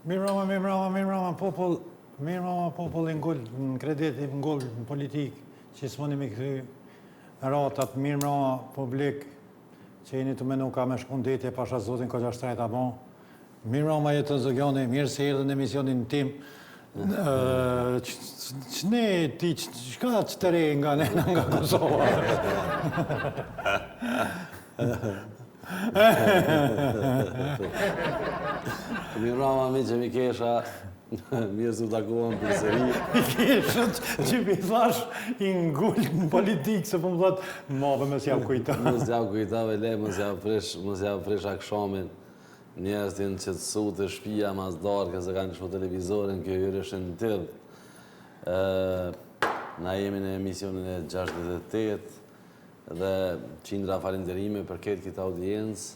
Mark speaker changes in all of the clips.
Speaker 1: Mirë mama, popull i ngull në kredit, i ngull në politikë, që s'moni me këthy ratat, mirë mama, publik, që jeni të menu ka me shkun detje, pasha zotin ko 63 abon. Mirë mama jetë të zëgjoni, mirë se erdhe në emisionin tim. Qëne ti, qëka që të re nga nena nga Kosova?
Speaker 2: Mirë mama mi që mi kesha, mirë se u takuam për sëri.
Speaker 1: Mi kesha që mi thash i ngull në politikë, se po më dhatë, mabe me s'jam kujta.
Speaker 2: Më s'jam kujta, vele, më s'jam fresh akshamin. Njerës të jenë qëtësu të shpia mas darke, se kanë shpo televizorin, kjo hyrë është në tërdë. Na jemi në emisionin e 68, dhe qindra falenderime për këtë këtë audiencë,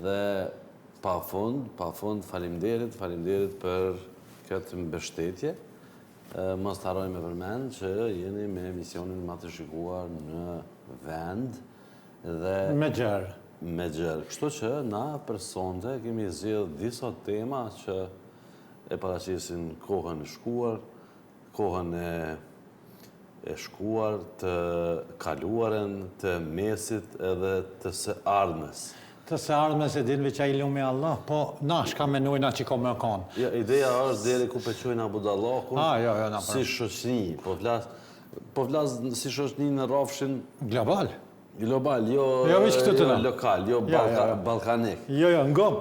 Speaker 2: dhe pa fund faleminderit për këtë mbështetje. Mos të harrojmë me përmend që jeni me emisionin më të shikuar në vend dhe
Speaker 1: Me gjerë.
Speaker 2: Kështu që na për sonte kemi zgjedhur disa tema që e paraqisin kohën e shkuar, kohën e shkuar, të kaluarën, të mesit edhe të së ardhmes.
Speaker 1: Të së ardhmes e dinve që a i lume Allah, po na shka menojna që ko me kanë.
Speaker 2: Ja, ideja është deri ku peqojna budallakun,
Speaker 1: na
Speaker 2: si shoqëni, po flas si shoqëni në rrafshin
Speaker 1: global.
Speaker 2: Global, jo lokal, jo balkanik.
Speaker 1: Jo, ngom.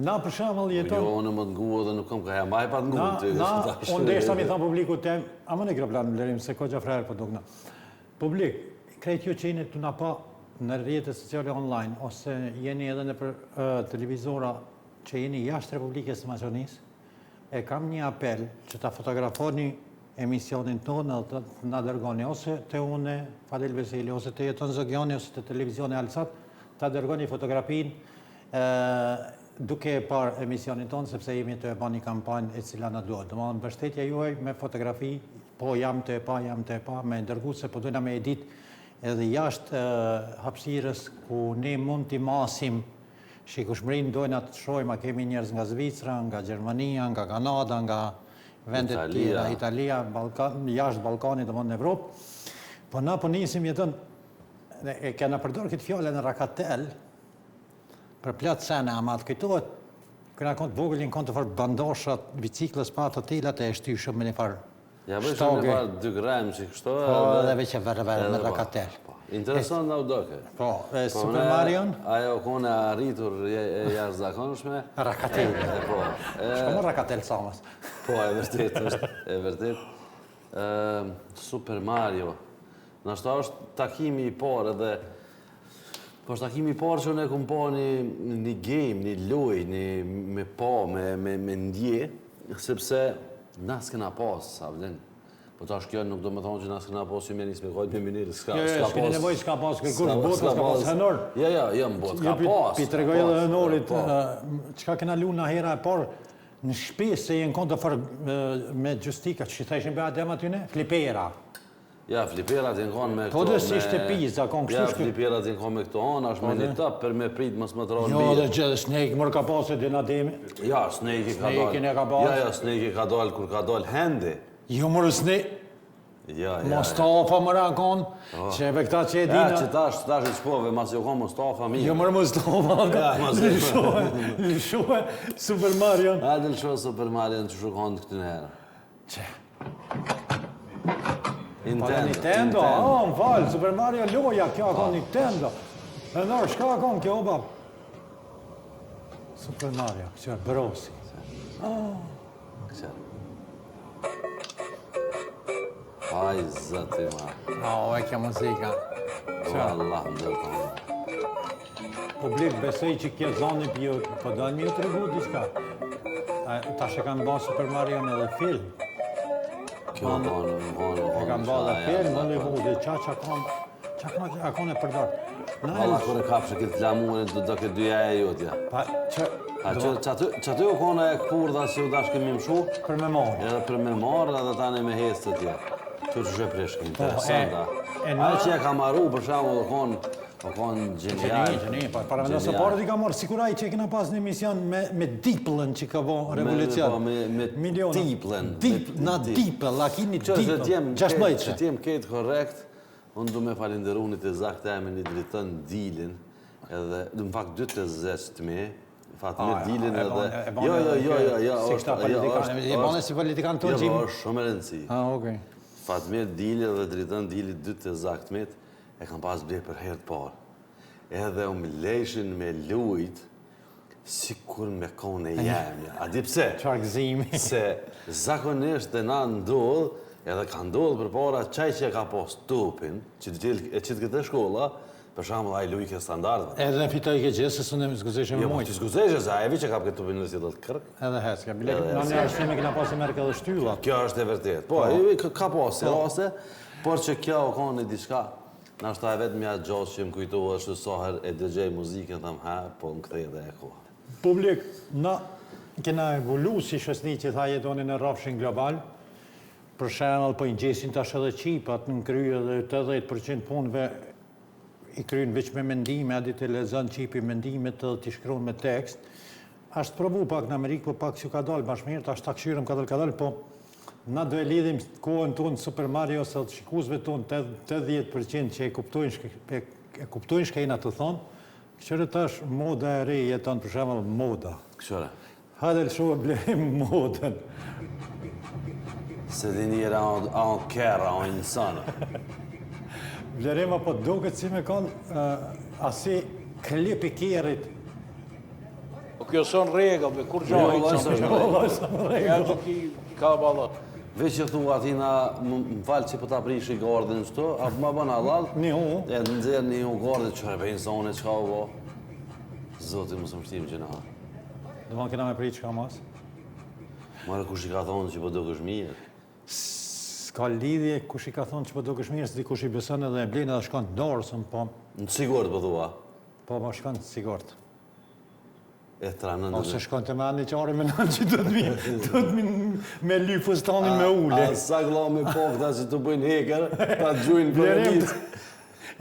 Speaker 1: Na për shembull jeton.
Speaker 2: Jo, unë më të nguë dhe nuk kam ka jam pa të nguë.
Speaker 1: Unë deshta mi thamë publiku tem, a më në grablan më lërim, se ko gjafrerë po dukna. Publik, krejt ju që jeni të na pa në rrjetet sociale online, ose jeni edhe në për televizora që jeni jashtë Republikës së Maqedonisë, e kam një apel që ta fotografoni emisionin tonë dhe të nga dërgoni, ose të une, Fadel Veseli, ose të jeton Zëgjoni, ose të televizioni Alsat, ta dërgoni fotografin duke e parë emisionin tonë, sepse jemi të e ba një kampanjë e cila në duhet. Dëma në bështetja juaj me fotografi, po jam të e pa, me ndërgu se po dojna me edit edhe jashtë hapsirës ku ne mund t'i masim shikushmërin dojna të shojma, kemi njerëz nga Zvicra, nga Gjermania, nga Kanada, nga vendet tjera, Italia, jashtë Balkanit dhe në Evropë. Po na po nisim jetën, e kena përdor këtë fjallë në Rakatel, për platë sene, ama të këtohet, këna kontë vogëllin kontë të farë bandoshat, biciklës pa të telat e shtyshëm me një farë.
Speaker 2: Ja bëjshë me farë 2 gram që kështu e...
Speaker 1: Po, dhe veç e verë në Rakatel.
Speaker 2: Interesant në udoke.
Speaker 1: Po, Super Marion?
Speaker 2: Ajo kone arritur e jashtë zakonshme.
Speaker 1: Rakatel. Shko më Rakatel samës.
Speaker 2: Po, e vërtet. Super Mario. Nështë është takimi i parë edhe... Po është takimi i parë që unë e kumë po një game, një loj, me pa, me ndje, sepse na s'kena pas, sa vlen. Po tash kjo nuk do më thonë që na s'kena pas që me njës me kojt me minirë, s'ka pas.
Speaker 1: Jo, s'keni nevoj s'ka pas, kërkush botë, s'ka pas hënor.
Speaker 2: Jo, më botë, s'ka pas.
Speaker 1: Pi të regoj edhe hënorit, qka kena lu në hera e parë, në shpesë se jenë kontë të farë me gjustika, që ta ishin bëja dema t'yne, flipera.
Speaker 2: Ja, fliperat jenë konë me këto...
Speaker 1: Po dhe si ishte pizza, konë kështu shkë...
Speaker 2: Ja, fliperat jenë konë me këto anë, ashtë me një tap për me prit mësë më të ronë
Speaker 1: bide. Jo, dhe që Snake mërë ka pasë e dina demi.
Speaker 2: Ja, Snake ka dalë. Ja, Snake ka dalë kur ka dalë Hendi.
Speaker 1: Jo, mërë Snake... Mustafa mërë konë, që e këta që e dina...
Speaker 2: Ja, që tash i qpove, mas jo konë Mustafa mi.
Speaker 1: Jo, mërë Mustafa, lëshohe Super Marion.
Speaker 2: Ja, lëshohe Super Marion që shukon të këtë nërë.
Speaker 1: Që?
Speaker 2: Nintendo,
Speaker 1: më falë, Super Mario loja, kjo akon Nintendo. E nërë, shka akon kjo, bab? Super Mario, që e brosi.
Speaker 2: Aj, zëti ma.
Speaker 1: E kjo muzika.
Speaker 2: Allah, më dhe të më.
Speaker 1: Publik, besej që kjo zoni pjo, po do një të regu diçka. Ta shë kanë ba Super Mario në dhe film.
Speaker 2: Kjo
Speaker 1: e kam ba dhe film, Hollywood, qa akon e përdor.
Speaker 2: Valla, kër e kapshë këtë lamurin, do këtë dyja e jotja. Që aty u kone e këpurdha që u dash kemi mshu?
Speaker 1: Për me marë.
Speaker 2: Edhe për me marë, edhe tani me hecë të tje. Kjo që shë preshkë, interesanta. Ajo që ja ka maru, për shamu, dhe konë O konë gjenial.
Speaker 1: Gjeni, para me nëse parët i ka marrë, sikuraj që e kena pas në emision me diplën që ka bo revolucion.
Speaker 2: Me diplën.
Speaker 1: Na dipl, lakini
Speaker 2: Që
Speaker 1: dipl. 16
Speaker 2: që t'jem ketë korrekt, unë du me falenderunit e zaktë e me një dritën Dilin, edhe, në fakt 2 të zeshtë me, Fatmir Dilin edhe... Jo,
Speaker 1: Si kështa politikanë, e bane si politikanë të gjimë?
Speaker 2: Jo, është shumë e rëndësi.
Speaker 1: Okej.
Speaker 2: Fatmir Dili dhe dritën Dili 2 të zaktmet e kam pas blej për herë të parë. Edhe u më lejshin me lujt si kur me kone jemja. A di pse?
Speaker 1: Qarë gëzimi.
Speaker 2: Se zakonisht dhe na ndodh, edhe ka ndodh për para qaj që e ka pos tupin, që të këtë shkolla, për shambull a i lujke standardve.
Speaker 1: Edhe në fitoj ke gjithë, se së në më zguzeshë me
Speaker 2: Jo, po
Speaker 1: mojtë.
Speaker 2: që zguzeshë, se a e vi që ka për këtë tupin në si do të kërk.
Speaker 1: Edhe heska. Në një arsime kena pas e merke dhe shtylla.
Speaker 2: Kjo është e vërtet. Po, ka pas e rase, por që kjo o konë një diçka. Në është ta e vetë mja gjosë që më kujtohë është soher e dëgjej muzikën, thëmë ha, po më këthej dhe e koha.
Speaker 1: Publik, na kena evolu si shësni që tha jetoni në rafshin global, për shemëll po i gjesin tash edhe qipat në kryë dhe 80% punëve i kryën veç me mendime, adit e lezën qipi mendimet edhe t'i shkruan me tekst. Ashtë provu pak në Amerikë, po pak që ka dalë bashkëmirë, ashtë ta këshyrëm ka dalë, po na do e lidhim kohën tonë Super Mario ose të shikuzve tonë 80% që e kuptojnë shkejna të thonë, këshërë tash moda e re jeton për shemëll moda.
Speaker 2: Këshore.
Speaker 1: Hajde lë shumë blejim modën.
Speaker 2: Se di njëra a on kera, a on insana.
Speaker 1: Vlerema po duket si me konë asi klip i kjerit.
Speaker 3: Po kjo son rregull, kur gjoj. Ja që ki ka ballat.
Speaker 2: Veç që thua atina, më falë që po ta prish i gardin qëto, apo ma bëna allal?
Speaker 1: Një hu.
Speaker 2: E në nëzirë një hu gardin, qëre për insone, që ka u bo? Zotin më së më shtimë që na.
Speaker 1: Dhe ma kena me prit që ka mas.
Speaker 2: Mare kush i ka thonë që po do kësh mirë.
Speaker 1: S'ka lidhje kush i ka thonë që po do kësh mirë, s'di kush i beson edhe e blinë edhe shkon të dorësën, po.
Speaker 2: Në sigurt po thua.
Speaker 1: Po, ma shkon të sigurt.
Speaker 2: E tranën
Speaker 1: Ose shkon të me anë një qare me nënë që do të me ly fustanin me ule.
Speaker 2: A sa gla me pokta që të bëjnë heker, ta gjujnë për e lisë.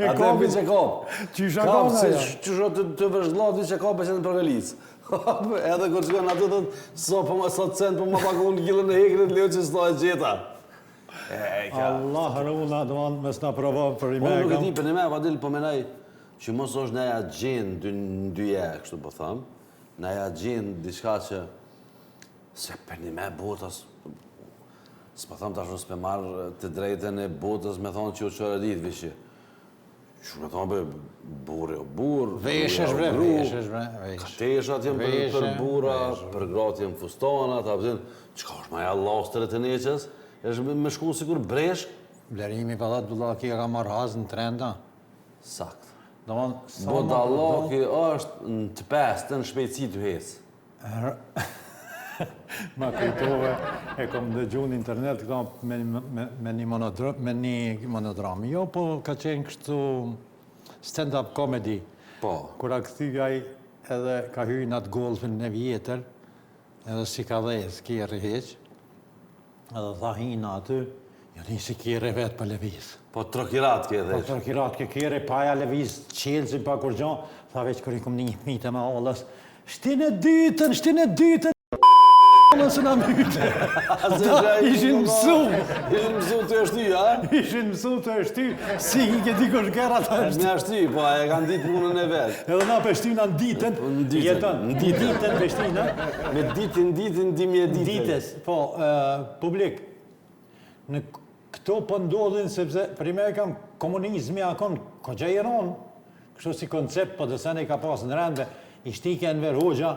Speaker 2: A të mbi që kap.
Speaker 1: Qysha kam në ja.
Speaker 2: Qysha të vëzhglat që kap e që në për e lisë. Edhe kur shkon atë të so për më sot cent për më pakun në gilën e hekerit, leo që s'ta e gjeta.
Speaker 1: Allah runa, do anë mes në provo për i me
Speaker 2: Unë nuk e
Speaker 1: kam.
Speaker 2: di për një me, pa dilë po menaj që mos është neja gjenë dy dyje, kështu po thamë, neja gjenë diçka që se për një me botës, s'po thamë tash nësë për marrë të drejten e botës me thonë që u qërë ditë vishë. Që me thonë për burë o burë,
Speaker 1: Veshesh bre, veshesh bre, vesh.
Speaker 2: Kateshat jem për bura, për gratë jem fustona, ta pëzin, qka është maja lastërë të neqës, është me shku sikur breshk.
Speaker 1: Blerimi pa dhatë Budallaki ka marrë hazë në trenda.
Speaker 2: Sakt.
Speaker 1: Do anë, sa
Speaker 2: Budallaki është në të pestë, në shpejtësi të hecë.
Speaker 1: ma kujtove, e kom dëgju në internet këta me një monodram. Jo, po ka qenë kështu stand-up comedy.
Speaker 2: Po.
Speaker 1: Kura këthyjaj edhe ka hyjë në atë golfin në vjetër, edhe si ka dhez, kjerë heq, edhe tha hinë aty, jo një si kjerë vetë për leviz.
Speaker 2: Po trokirat ke dhe.
Speaker 1: Po trokirat ke kjerë, paja leviz, qelësin pa kur gjon, tha veç kër i kom një mite me allës, shtinë e dytën, Nësë nga myte. Ata ishin mësu.
Speaker 2: Ishin mësu të eshty, a?
Speaker 1: Ishin mësu të eshty, si i ke dikush kërra të eshty.
Speaker 2: Një eshty, po e kanë ditë punën e vetë.
Speaker 1: Edhe na peshtina në ditën, jeton, në ditën peshtina.
Speaker 2: Me ditën, dimi e ditën.
Speaker 1: Ditës, po, publik, në këto po ndodhin, sepse për i me kam komunizmi akon, ko gjajeron, kështu si koncept, po dësene i ka pas në rende, i shtike Enver Hoxha,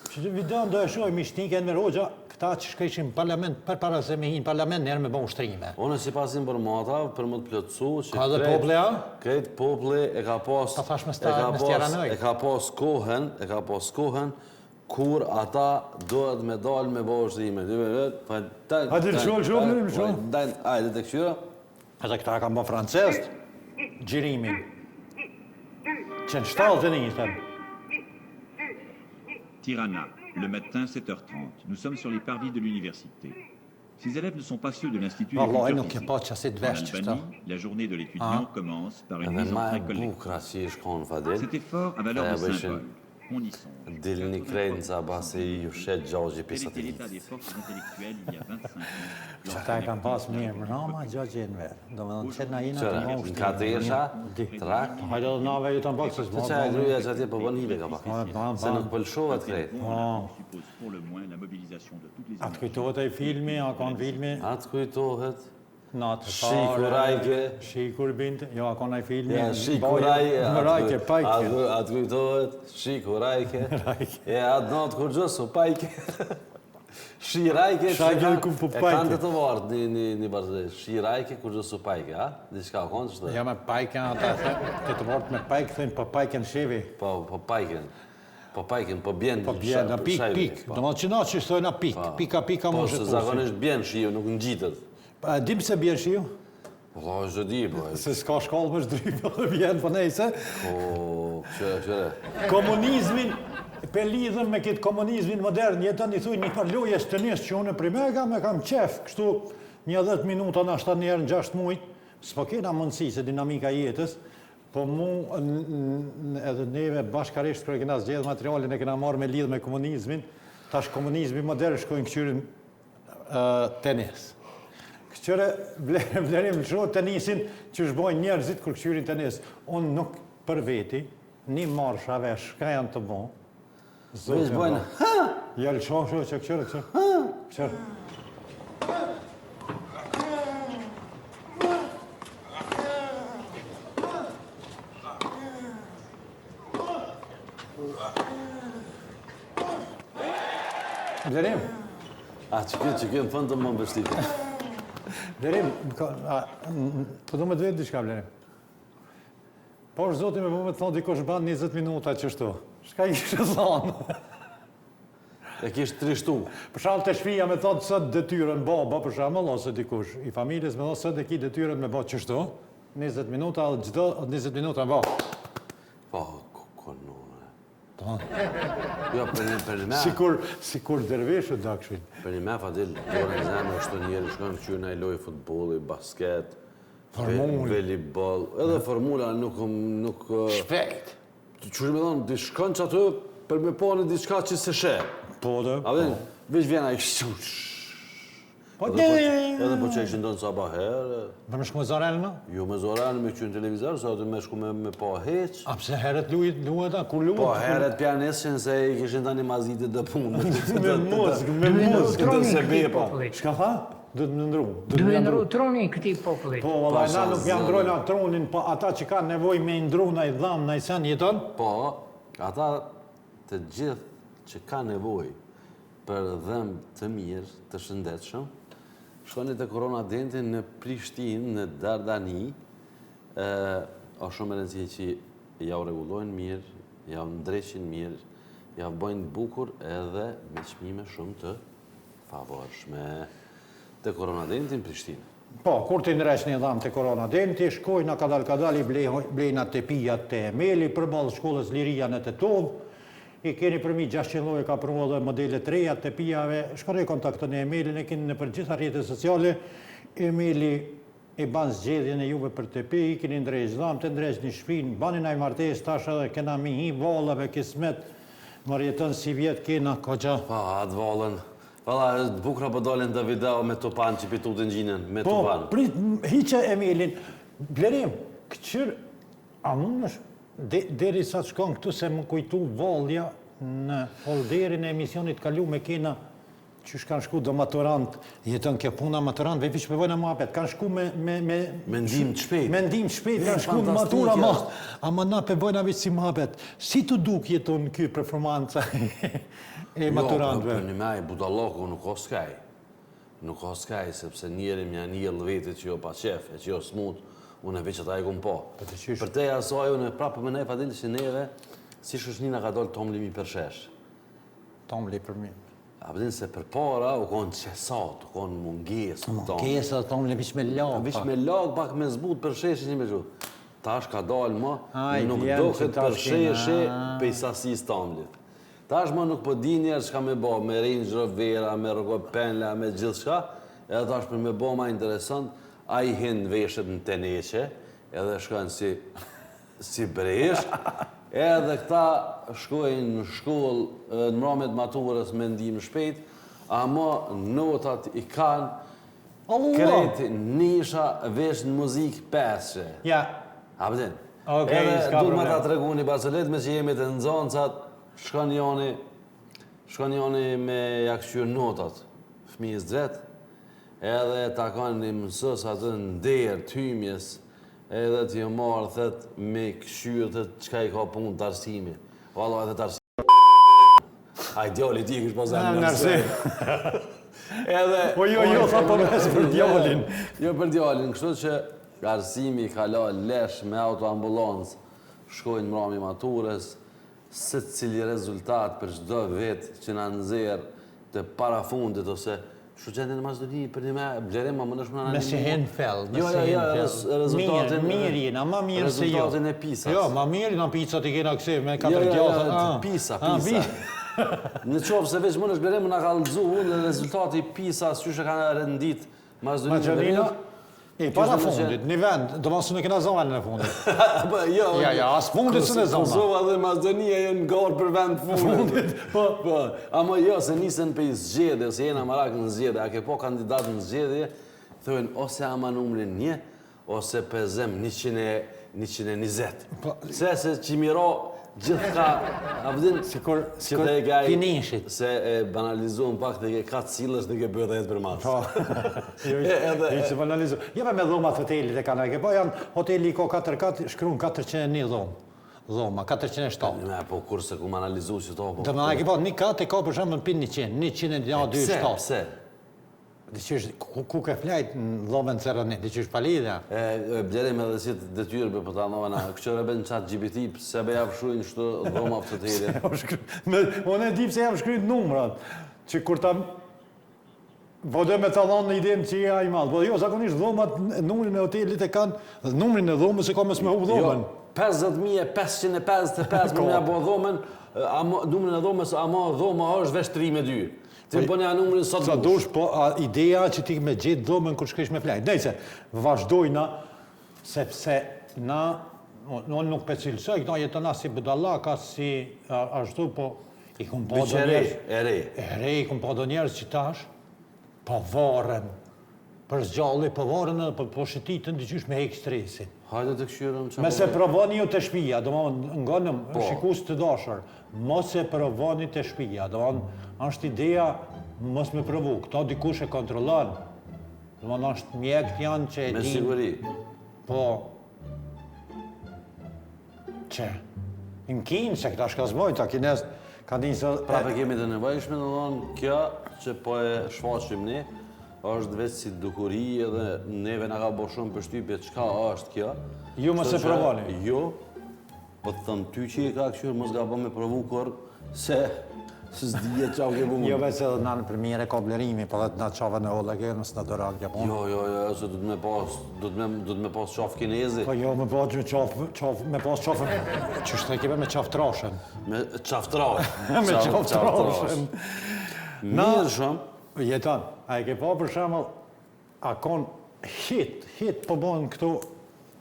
Speaker 1: që videon do e shojmë i shtike Enver Hoxha, këta që shkëshin parlament, për para se me hinë parlament, njerë me bon shtrime.
Speaker 2: Unë si pasin për mata, për më të plëtsu, që
Speaker 1: Ka dhe pople, a?
Speaker 2: Krejt pople e ka pas...
Speaker 1: Ta thash me stjaranoj.
Speaker 2: E ka pas kohën, kur ata dohet me dalë me bo shtrime.
Speaker 1: Hajde shumë.
Speaker 2: Hajde të këshyra.
Speaker 1: Edhe këta kam bo francesht, gjirimin. Qenë 71, thëmë.
Speaker 4: Tirana, le matin 7h30. Nous sommes sur les parvis de l'université. Ces élèves ne sont pas ceux de l'Institut de
Speaker 1: Vallahi
Speaker 4: culture
Speaker 1: nuk e
Speaker 4: physique.
Speaker 1: pa që si të
Speaker 4: En
Speaker 1: vesh që këto.
Speaker 4: Albanie, la journée de l'étudiant commence par une
Speaker 2: Edhe
Speaker 4: mise en
Speaker 2: ma e
Speaker 4: train collective.
Speaker 2: bukra si i shkon Fadil,
Speaker 4: Cet effort a valeur de
Speaker 2: Eh, oui,
Speaker 4: symbole. On y songe.
Speaker 2: dilni krejnë sa basi ju shet gjogji
Speaker 4: Tel
Speaker 2: për
Speaker 4: était l'état
Speaker 2: satelit.
Speaker 4: des forces intellectuelles il y a 25 ans.
Speaker 1: Ata e kam pas mirë, më nama gjogje në verë. Do më thonë që na jena të
Speaker 2: Qëra, në
Speaker 1: moshtë.
Speaker 2: katesha, trak,
Speaker 1: Hajde dhe nave ju të mbakë
Speaker 2: të qa e gruja që atje për bën hive ka pa. Se nuk pëlshohet krejt.
Speaker 4: Suppose pour le moins la mobilisation de toutes les
Speaker 1: Atë kujtohet e filmi, a kanë filmi,
Speaker 2: Atë kujtohet,
Speaker 1: natë
Speaker 2: Shikurajke.
Speaker 1: Shikur binte, jo, a kanë e filmi,
Speaker 2: ja, shikuraj,
Speaker 1: Mërajke, pajke.
Speaker 2: atë kujtohet, shikurajke, e atë natë kur gjësu, pajke. Shirajke,
Speaker 1: Shajke ku po
Speaker 2: e
Speaker 1: pajke.
Speaker 2: kanë të vartë një barzë, shirajke kur gjësu pajke, a? Diçka konë që të?
Speaker 1: Ja me pajken ata, të të vort me pajke, thënë po pajken shevi.
Speaker 2: Po pajken, po bjen.
Speaker 1: Po bjen, na pik, pik. Do më që na që shtojnë na pik, pika
Speaker 2: Po,
Speaker 1: moshe
Speaker 2: se
Speaker 1: të
Speaker 2: zakonisht bjen shiu, nuk në gjitët.
Speaker 1: Dim se bjen shiu?
Speaker 2: Po, është di, po.
Speaker 1: Se s'ka shkallë më shdrypë dhe bjen, po nejse.
Speaker 2: Po, qëre.
Speaker 1: Komunizmin, pe lidhëm me këtë komunizmin modern, jetën i thuj një përloje së tenis që unë primega me kam qef, kështu një 10 minuta në 7 njerë në 6 mujt, s'po kena mundësi se dinamika jetës, po mu edhe neve bashkarisht kërë kena zgjedhë materialin e kena marrë me lidhë me komunizmin, tash komunizmi modern shkojnë këqyrin tenis. Këqyre vlerim shumë tenisin që shbojnë njerëzit kër këqyrin tenis. Unë nuk për veti, një marshave shka janë të bon,
Speaker 2: Vesh bojnë,
Speaker 1: Jel shoh që këqyre. Blerim,
Speaker 2: a që këtë në fund të më mbështite.
Speaker 1: Blerim, po do me të vetë diçka, Blerim. Po është zoti me po me të thonë dikosh ban 20 minuta qështu. Shka i kështë thonë?
Speaker 2: E kishtë trishtu.
Speaker 1: Për shallë të shpija me thotë sët detyren baba, për shallë, ose dikush. I familjes me thotë sët e ki detyren me bo qështu. 20 minuta, gjdo 20 minuta bo.
Speaker 2: Po, konone. Jo, për një me.
Speaker 1: Sikur dervishu dakshin.
Speaker 2: Për një me, Fadil, dorë në zemë, është të njerë, shkojnë këqyrë në i lojë futboli, basket, volleyball, edhe formula nuk...
Speaker 1: Shpejt.
Speaker 2: Qështë me thonë, di shkon që atë, për me po në diçka që se she.
Speaker 1: Po dhe.
Speaker 2: A vesh, veç vjena i kështu.
Speaker 1: Po
Speaker 2: Edhe po që ishë ndonë sabah herë,
Speaker 1: Për me shku me Zarel në?
Speaker 2: jo me zoranë me qynë televizor, sa atë me shku me po heq.
Speaker 1: A pse heret luet a, kur luet?
Speaker 2: Po heret pjanesën se i kishin tani mazitit dhe punë.
Speaker 1: Me muzg.
Speaker 2: Se beje po.
Speaker 1: Shka tha? Dhëtë më ndru.
Speaker 5: Duhet ndru troni këtij popullit.
Speaker 1: Po, valla, na nuk jam ndrojnë atë tronin, po ata që kanë nevoj me ndru në i dhamë, në i sen jeton?
Speaker 2: Po, ata të gjithë që ka nevoj për dhemë të mirë, të shëndetshëm, shkoni të Korona Denti në Prishtinë, në Dardani, o shumë e rëndësi që ja u regulojnë mirë, ja u ndreqin mirë, ja bëjnë bukur edhe me çmime shumë të favorshme të Korona Denti në Prishtinë.
Speaker 1: Po, kur ti ndreq një dhamë të Korona Denti, shkojnë a kadal i blejnë atë të pijat të Emeli, përbalë shkollës Liria në të Tovë, i keni përmi 600 loje ka përmo dhe modele të reja të pijave, shkore kontaktën e Emelin, e keni në për gjitha rjetët sociale, Emeli i banë zgjedhjen e juve për të pi, i keni ndrejsh dhamë, të ndrejsh një shpinë, banin a i martes, tash edhe kena mi hi valave, kismet, më rjetën si vjetë kena koqa.
Speaker 2: Pa, atë valën. Valla, bukra po dolin të video me Tupan që pitutin gjinën, me Tupan.
Speaker 1: Po, prit, hiqe Emilin, Blerim, këqyr, a mund është, deri sa të shkon këtu se më kujtu valja në folderin e emisionit kalu me kena që shkanë shku do maturant, jetën kjo puna maturant, veç me vojna muhabet, kanë shku me
Speaker 2: Mendim të shpejt.
Speaker 1: Mendim të shpejt, kanë shku në matura ma, ama na pe vojna veç si muhabet. Si të duk jetën kjo performanca e maturantve?
Speaker 2: Jo, për një maj, budaloku nuk o skaj. Nuk o skaj, sepse njeri mja njëllë vetit që jo pa qef, e që jo smut, unë e veç ata e kumë po. Për te asoj, unë e prapë me ne Fadil që neve, si shushnina ka dollë tomli mi përshesh.
Speaker 1: Tomli për mi.
Speaker 2: A përdin se për para u konë qesat, u konë mungesë.
Speaker 1: Mungesë, tomli vish me lagë.
Speaker 2: Vish me lagë, pak me zbut përshesh një me gju. Tash ka dalë ma, nuk
Speaker 1: vjen
Speaker 2: do
Speaker 1: që
Speaker 2: këtë
Speaker 1: tash
Speaker 2: përsheshe
Speaker 1: kena.
Speaker 2: pe i sasis tomlit. Tash ma nuk po di njerë që ka me bo, me Range Rovera, me Rogo Penla, me gjithë shka, edhe tash për me bo ma interesant, a i hinë veshët në teneqe, edhe shkojnë si bresh, edhe këta shkojnë në shkollë në mramjet maturës me ndim shpejt, ama notat i kanë krejt nisha vesh në muzikë 5.
Speaker 1: Ja.
Speaker 2: A pëtin?
Speaker 1: Okej,
Speaker 2: edhe
Speaker 1: s'ka
Speaker 2: du ma ta
Speaker 1: problem.
Speaker 2: tregu një bacelet me që jemi të nëzoncat, shkon joni me jakëshqyr notat, fëmijës dretë, edhe ta kanë një mësës atë në derë, tymjes, edhe t'ju marrë, thët, me këshyrë, thët, qka i ka punë të arsimi. Valla, edhe të arsimi. A i djalli ti kësh po zemë
Speaker 1: Nërsi.
Speaker 2: Edhe...
Speaker 1: Po jo, tha po nësë për djallin.
Speaker 2: Jo për djallin, kështu që arsimi ka la lesh me autoambulancë, shkojnë mrami maturës, se cili rezultat për çdo vetë që na nxjerr të parafundit ose shqyqetin e Maqedoni për një me blerim, ma më nëshmë në
Speaker 1: Me si hen fell, me
Speaker 2: Jo,
Speaker 1: si hen
Speaker 2: jo,
Speaker 1: fell.
Speaker 2: rezultatin...
Speaker 1: Mirë jena, ma mirë se jo.
Speaker 2: Rezultatin e pisat.
Speaker 1: Jo, ma mirë jena picat i kena kësi me
Speaker 2: Jo,
Speaker 1: 4
Speaker 2: jo,
Speaker 1: gjallë.
Speaker 2: pisa. Në qovë se veç më nëshmë blerim, nga ka lëzu unë rezultati pisa, s'qysh e ka rendit
Speaker 1: Maqedonina, para fundit, një vend, do mos në kena zonë në fundit.
Speaker 2: Jo,
Speaker 1: Ja, as fundit së në zona.
Speaker 2: Kosova dhe Maqedonia janë garë për vend fundit. Po. Ama jo, se nisën për i zgjedhje, ose jena marak në zgjedhje, a ke po kandidat në zgjedhje, thujnë ose ama numrin 1, ose pëzem 120. Se qimiro gjithë ka, a vëdin,
Speaker 1: Sikur
Speaker 2: që të e gaj,
Speaker 1: finishit.
Speaker 2: se e banalizohen pak të ke katë cilës dhe ke bërë dhe jetë për masë.
Speaker 1: I që banalizu. Jeve me dhomat hotelit e kanë, po janë hoteli ko 4 katë, shkruan 401 dhomë. Dhoma, 407.
Speaker 2: Me, po kur se ku më analizu që to, po...
Speaker 1: Dhe më ke po, një katë e ka për shembull pin 100, 102
Speaker 2: Pse?
Speaker 1: Diqysh, ku ke flajt në dhomën Ceranit, diqysh palidha?
Speaker 2: Blerim edhe si të detyrë për pëta nova na këqore ben qatë GPT, se be javë shujnë shtu dhoma për të tjeri.
Speaker 1: Unë e di pse jam shkryt numrat, që kur ta... Po dhe me të dhanë në idenë që ja i madhë. Po jo, zakonisht dhomat, numrin e hotelit e kanë, numrin e dhomës e ka mes me hu dhomën.
Speaker 2: 50.555 më nga bo dhomen, numrin e dhomës, ama dhoma është vesh 3 me 2. Ti po një numrin sot
Speaker 1: Sa dush, po ideja që ti me gjithë dhomën kur shkrish me flajt. Nejse, vazhdojna, sepse na, unë nuk pe cilësoj, këta jetëna si budallaka, si ashtu, po i kum po do njerës.
Speaker 2: E re.
Speaker 1: E re, i kum po do njerës që tash, po varen, për zgjalli, po varen edhe po shëtitën diqysh me hek stresin.
Speaker 2: Hajde të këshyrëm që...
Speaker 1: Me se provoni ju të shpia, do më ngonëm shikus të dashër, mos e provoni të shpia, do më është ideja mos me provu, këto dikush e kontrolon, do më është mjekët janë që e din...
Speaker 2: Me siguri.
Speaker 1: Po... Që? Në kinë, se këta shkazmojnë, ta kines ka dinë se...
Speaker 2: Prape kemi të nevojshme në dhonë, kjo që po e shfaqim ne, është veç si dukuri edhe neve nga ka bo shumë për shtypje qka është kjo.
Speaker 1: Ju më se provoni?
Speaker 2: Jo, po të thëmë ty që i ka këshyrë, mos ga bo me provu kër, se s'dije qa ke bu mu.
Speaker 1: Jo veç edhe na në përmire ka blerimi, po dhe të na qave në ola gjerë, nësë në dorak Japon.
Speaker 2: Jo, se du të me pas qafë kinezi.
Speaker 1: Po jo, me pas qafë, që shtë e kebe me qafë trashen.
Speaker 2: Me qafë trashen.
Speaker 1: Me qafë trashen.
Speaker 2: Mirë shumë.
Speaker 1: Jeton, a e ke pa për shembull, a konë hit po bojnë këtu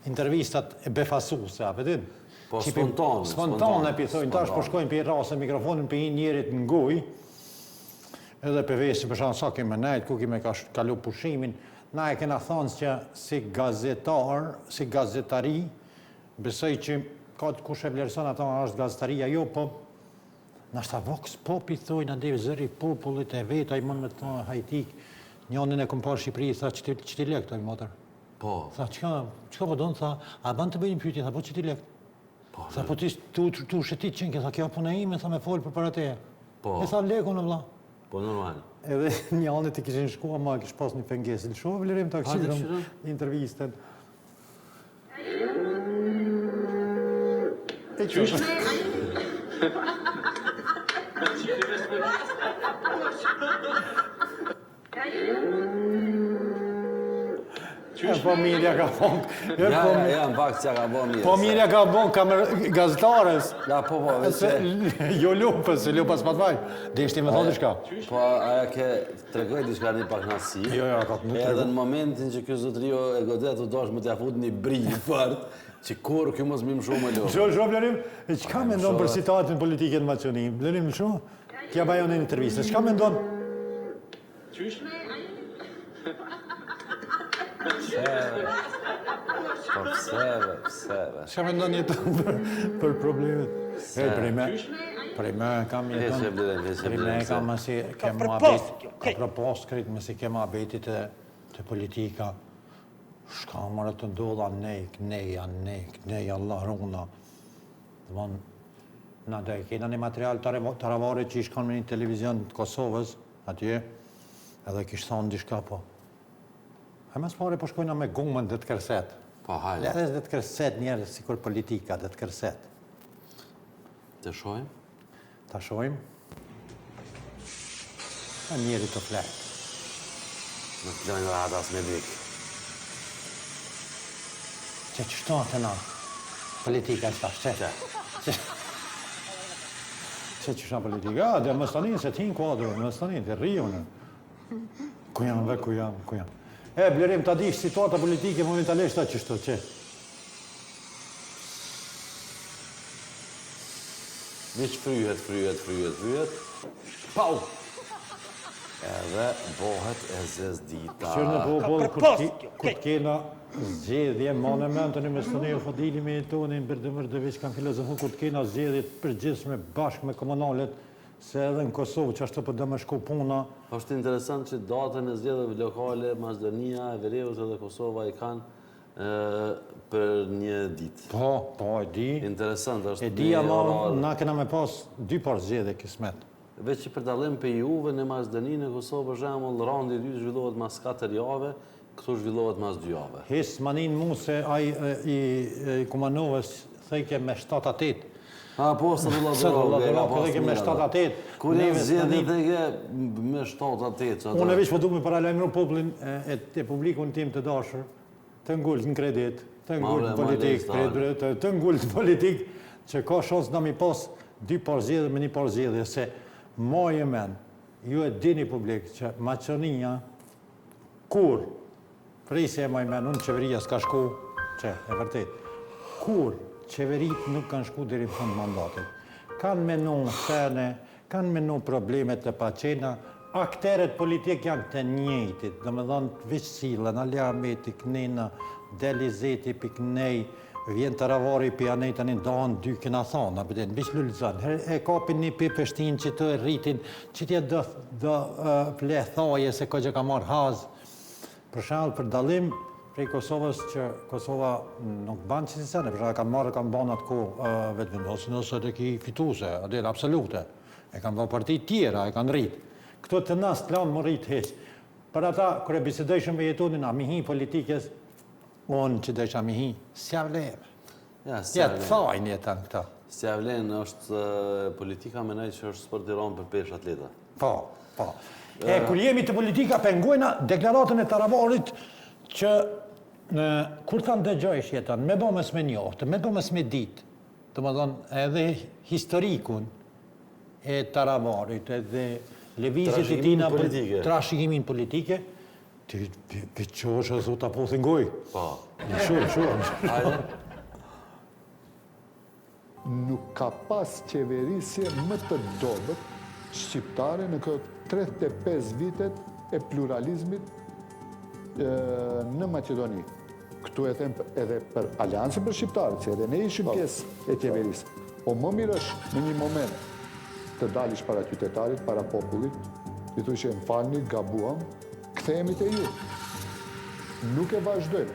Speaker 1: intervistat e befasuse, a pëtin?
Speaker 2: Po spontan.
Speaker 1: Spontan e pithojnë, tash po shkojnë për i rase mikrofonin për i njerit në guj, edhe për vesi për shanë sa keme nejtë, ku keme ka kalu pushimin, na e kena thonë që si gazetar, si gazetari, besoj që ka të kush e vlerëson ata është gazetaria, jo, po nashta vox popi thojnë, ande zëri popullit e vetë, a i mund me të thonë hajtik, njonën e kom parë Shqipëri, tha që ti lek, toj motër.
Speaker 2: Po.
Speaker 1: Tha, qka po donë, tha, a ban të bëjnë pyetje, tha, po që ti lek. Tha, po ti tu shetit qenke, tha, kjo puna ime, tha, me folë për para teje.
Speaker 2: Po.
Speaker 1: E tha, leku në vla.
Speaker 2: Po, normal.
Speaker 1: Edhe njanët i kishin shkua, ma kish pas një pengesin. Shumë vlerim të akshirëm intervisten. E qështë? familja ka bon.
Speaker 2: Ja, në fakt që ka bo mirë.
Speaker 1: Familja ka bon gazetares.
Speaker 2: Ja, po,
Speaker 1: Jo lupës, se lupës pa të vaj. Dhe ishte me thonë shka.
Speaker 2: Po, aja ke tregoj diçka një pak nasi.
Speaker 1: Jo, ka të
Speaker 2: Edhe në momentin që kjo zotërio e godet u dosh më t'ja fut një brinj fart, që kur kjo mos mim shumë e lopë.
Speaker 1: Shumë, Blerim, qka me ndonë për situatin politike në Maqedoni? Blerim, shumë, t'ja bajon e një intervjiste. Qka me ndonë?
Speaker 2: Po pseve.
Speaker 1: Qka me ndonë jeton për problemet? Prej me kam jeton. Prej me kam mësi kema abetit. Ka propost kretë mësi kema abetit të politika. Shka mërë të ndodha nej, Allah runa. Dëmon, na dhe kena një material taravare që ishkan me një televizion të Kosovës, atje, edhe kishtë thonë dishka po. E mes pare po shkojna me gumën dhe të kërset.
Speaker 2: Po, hajde.
Speaker 1: Edhe dhe të kërset njerë, sikur politika, dhe të kërset.
Speaker 2: Të shojmë?
Speaker 1: Ta shojmë? E njeri të fletë.
Speaker 2: Në të lojnë radas me dikë.
Speaker 1: Që qështon të na? Politika është ashtë, që qështon politika? Dhe më stanin se t'hin kuadrë, më stanin, të rionë. Ku jam. E, Blerim, ta dish situata politike momentalisht ta qështu, që?
Speaker 2: Viq fryhet. Pau! Edhe bohet e zez dita.
Speaker 1: Qërë në popull, kur t'kena zgjedhje, monumentën e Mestoni o Fadili me jetonin, bërdevish kanë filozofu, kur t'kena zgjedhje përgjithshme bashkë me komunalet, se edhe në Kosovë që ashtë për dhe me shku puna.
Speaker 2: Është interesant që datën e zgjedhjeve lokale, Maqedonia, Evereut edhe Kosova i kanë për një ditë.
Speaker 1: Po, e di.
Speaker 2: Interesant është.
Speaker 1: E di, ama na kena me pas 2 par zgjedhje kismet.
Speaker 2: Veç që për dallim për juve në Maqedoninë e Kosovë, për shembull, raundi i dytë zhvillohet mas 4 jave, këtu zhvillohet mas 2 jave.
Speaker 1: Hes manin mu se ai i Kumanovës thejke me 7-8.
Speaker 2: Po, së të
Speaker 1: Vëlladorov, thejke me 7-8.
Speaker 2: Kur e zgjedhje thejke me 7-8.
Speaker 1: Unë e vish për du me paralajmëru popullin e publikun tim të dashur, të ngullt në kredit, të ngullt në politik, të ngullt në politik, që ka shans në mi pas 2 par zgjedhje me 1 par zgjedhje, se moje men, ju e dini publik që Maqedonia, kur, prisi e moj men, unë qeveria s'ka shku, që, e vërtet, kur qeverit nuk kanë shku deri në fund mandatit, kanë menu sene, kanë menu problemet të paqena, akteret politik janë të njëjtit, dhe me dhanë vishësila, në Liameti, Knina, Delizeti, Piknej, vjen të ravari për janej të një donë 2 këna thonë, apëtin, bish lullëzën, e kapin një për pështin që të rritin, që tje dë plethoje se ko që ka marrë hazë. Për shembull, për dalim prej Kosovës që Kosova nuk banë që si sene, për shembull, kanë banë atë ko vetë vendosin, ose të ki fituse, adel absolute, e kanë bërë partit tjera, e kanë rritë. Këto të nas të lanë më rritë heqë. Për ata, kërë bisedojshëm me jetonin, a mihi politikës, unë që dësha mihi, s'ja vlerë. Ja, të thajnë jetën këta.
Speaker 2: S'ja vlerë është politika me nejtë që është sport i ronë për pesh atleta.
Speaker 1: Po. E, kur jemi të politika, pengojna deklaratën e Taravarit që kur ta ndëgjojsh jetën, me bo mes me njohtë, me bo mes me ditë, të më thonë edhe historikun e Taravarit, edhe levizit e tina trashigimin politike, ti qosh e zota po thëngoj.
Speaker 2: Po.
Speaker 1: Shumë.
Speaker 6: Nuk ka pas qeverisje më të dobët shqiptare në këtë 35 vitet e pluralizmit në Maqedoni. Këtu e them edhe për Aliansën për Shqiptarët, se edhe ne ishim pjesë e qeverisë. Po më mirë është në një moment të dalish para qytetarit, para popullit, i thuj që më falni, gabuam, kthehemi te ju. Nuk e vazhdojmë.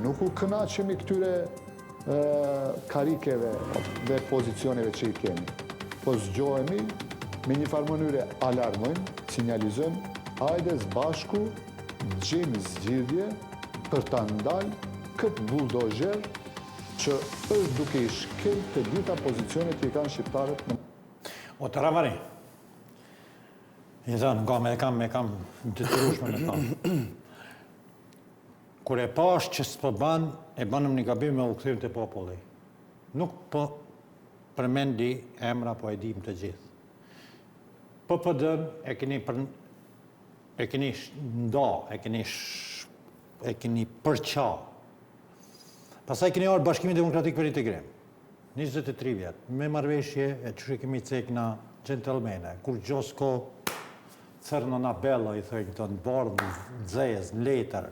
Speaker 6: Nuk u kënaqemi këtyre karikeve dhe pozicioneve që i kemi. Po zgjohemi, me një farë mënyre alarmojmë, sinjalizojmë, hajde bashku, gjejmë zgjidhje për ta ndalë këtë bulldozer që është duke i shkel të gjitha pozicionet që i kanë shqiptarët në...
Speaker 1: O të ravari, i zënë, me kam të të rushme me thamë. kur e pash që s'po ban, e banëm një gabim me u kthyer te populli. Nuk po përmendi emra, po e dim të gjithë. PPD-n e keni nda, e keni përqa. Pastaj keni orë Bashkimi Demokratik për Integrim. 23 vjetë, me marrëveshje e që kemi cek na gentlemane, kur gjosko thërë në bello, i thëjnë të në bordë, në dzez, në letër.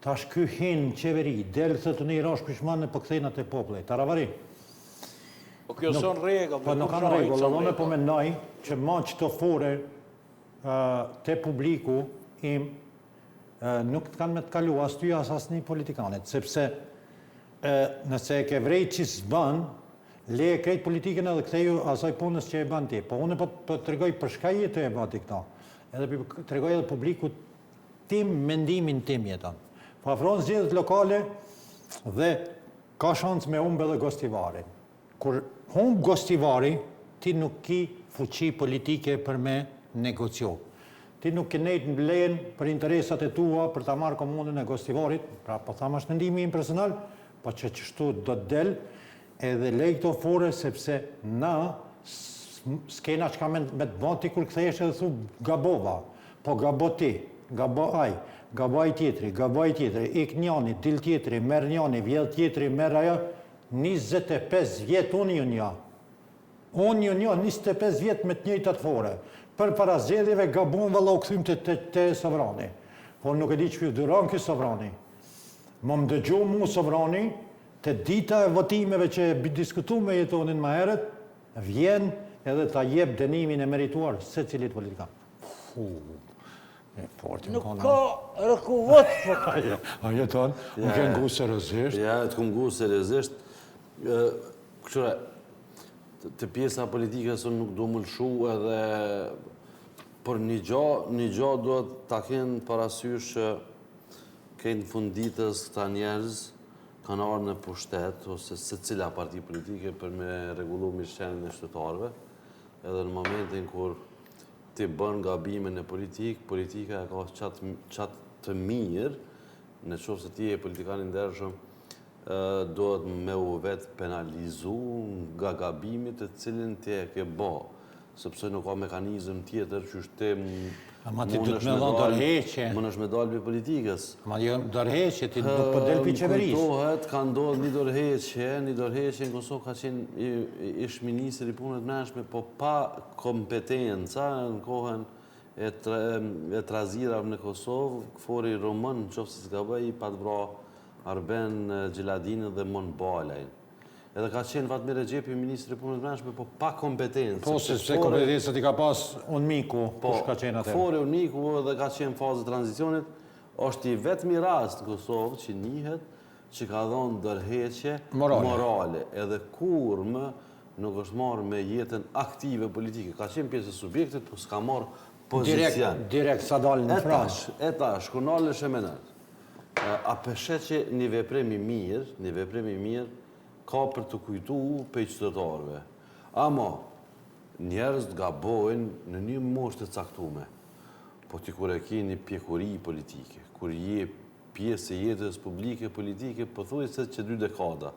Speaker 1: Tash ky hinë në qeveri, delë thëtë në i rosh pishmanë në pëkthejnat e popullit. Taravari.
Speaker 3: Po kjo son rregull.
Speaker 1: Po nuk kanë rregull, unë po mendoj që ma qëto fore te publiku im nuk të kanë me të kalu as ty as asnjë politikanit, sepse nëse e ke vrejt që s'ban, le e krejt politikën edhe ktheju asaj punës që e ban ti. Po unë po të tregoj për shka jetë e bati këta. Edhe tregoj edhe publiku tim, mendimin tim jeton. Po afronë zgjedhjet lokale dhe ka shans me humbe dhe gostivarin. Kur humb gostivari, ti nuk ki fuqi politike për me negociu. Ti nuk ke nejt në blen për interesat e tua për ta marrë komunën e gostivarit, pra po tham është mendimi im personal, po që qështu do të del edhe lej këto fore sepse na s'kena çka me të bati kur kthehesh edhe thu gabova, po gabo ti, gabo aj, gabo aj tjetri, ik njani, dil tjetri, merr njani, vjedh tjetri, merr ajo, 25 vjetë unë ju nja. Unë ju nja 25 vjetë me të njëjtat fore. Për para zgjedhjeve gabon valla u kthym te sovrani. Por nuk e di që duron ky sovrani. Më dëgju mu sovrani, te dita e votimeve që diskutu me jetonin më herët, vjen edhe ta jep dënimin e merituar se cilit politikan.
Speaker 3: Nuk ka rëkuvot, po.
Speaker 1: Ajo tonë, më ke ngu seriozisht.
Speaker 2: Ja, të kom ngu seriozisht. Kështure, të pjesa politikës unë nuk du më lëshu edhe për një gjo duhet ta kenë parasysh që kënë funditës këta njerëz kanë arë në pushtet ose se cila parti politike për me regullu mirëqenien e qytetarëve, edhe në momentin kur ti bën gabimin e politika e ka qatë të mirë, në qoftë se ti e politikan i ndershëm, dohet me u vetë penalizu nga gabimit të cilin ti e ke bë, sepse nuk ka mekanizëm tjetër që shte
Speaker 1: Ama ti du të me dhonë dërheqe.
Speaker 2: Më nëshme dalë për politikës.
Speaker 1: Ama jo dërheqe, ti nuk po del për qeverisë.
Speaker 2: Kujtohet, ka ndodhë një dërheqe në Kosovë ka qenë ish ministri i punëve të brendshme, po pa kompetenca në kohën e trazirave në Kosovë, fori Roman, qoftë se s'gaboj, pa të vra Arben Gjiladinën dhe Mon Balajn. Edhe ka qenë Fatmir Recep ministri i punëve të brendshme, po pa kompetencë.
Speaker 1: Po, se kompetencët i ka pas unë miku, kush ka qenë atë.
Speaker 2: Fori unë miku dhe ka qenë fazë tranzicionit, është i vetmi rast në Kosovë që njihet që ka dhonë dërheqje morale. Edhe kur më nuk është marrë me jetën aktive politike. Ka qenë pjesë e subjektit, po s'ka marrë pozicion.
Speaker 1: Direkt sa dalë në Fransë.
Speaker 2: E tash, kur nalësh e menet, a peshet që një veprem i mirë, ka për të kujtu për qytetarëve. Ama, njerëz të gabojnë në një moshë të caktume. Po ti kur e ki një pjekuri politike, kur je pjesë e jetës publike politike, po thuj se që 2 dekada.